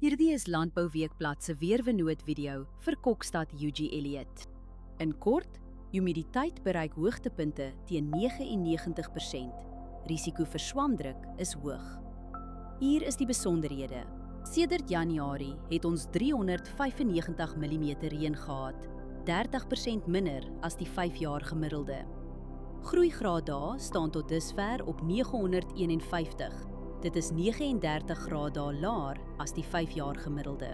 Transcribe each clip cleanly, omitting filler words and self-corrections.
Hierdie is Landbouweekblad se weerwenoot video vir Kokstad UG Elliot. In kort, humiditeit bereik hoogtepunte teen 99%. Risiko vir swamdruk is hoog. Hier is die besonderhede. Sedert Januarie het ons 395 mm reën gehad, 30% minder as die 5-jaar gemiddelde. Groeigraad dae staan tot dusver op 951. Dit is 39 grade dae laer as die 5-jaar gemiddelde.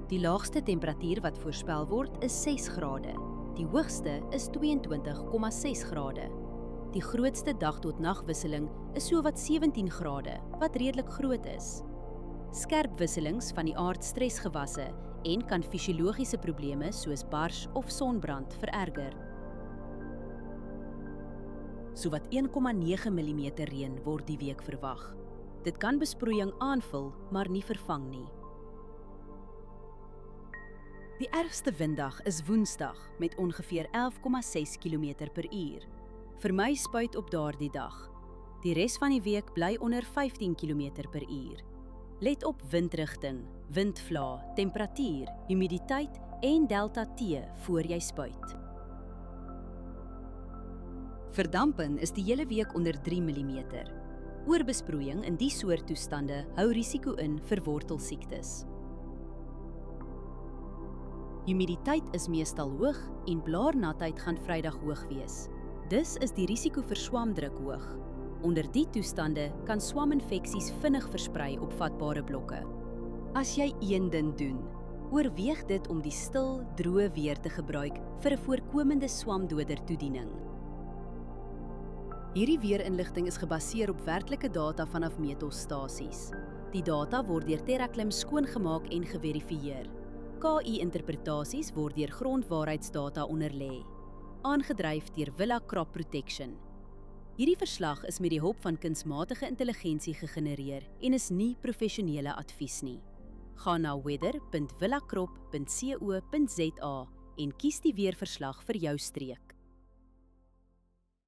Die laagste temperatuur wat voorspel word is 6 grade. Die hoogste is 22,6 grade. Die grootste dag tot nagwisseling is sowat 17 grade, wat redelik groot is. Skerp wisselings van die aard stresgewasse en kan fisiologiese probleme soos bars of sonbrand vererger. Sowat 1,9 mm reën word die week verwag. Dit kan besproeiing aanvul, maar nie vervang nie. Die ergste winddag is Woensdag met ongeveer 11,6 km/h. Vermy spuit op daardie dag. Die res van die week bly onder 15 km/h. Let op windrigting, windvlae, temperatuur, humiditeit en delta T voor jy spuit. Verdampen is die hele week onder 3 mm. Oorbesproeiing in die soort toestande hou risiko in vir wortelsiektes. Humiditeit is meestal hoog en blaarnatheid gaan Vrydag hoog wees. Dus is die risiko vir swamdruk hoog. Onder die toestande kan swaminfeksies vinnig versprei op vatbare blokke. As jy een ding doen, oorweeg dit om die stil, droë weer te gebruik vir 'n voorkomende swamdoder toediening. Hierdie weerinligting is gebaseer op werklike data vanaf meetstasies. Die data word deur TerraClim skoongemaak en geverifieer. KI-interpretasies word deur grondwaarheidsdata onderlê, aangedryf deur Villa Crop Protection. Hierdie verslag is met die hulp van kunsmatige intelligensie gegenereer en is nie professionele advies nie. Gaan na weather.villacrop.co.za en kies die weerverslag vir jou streek.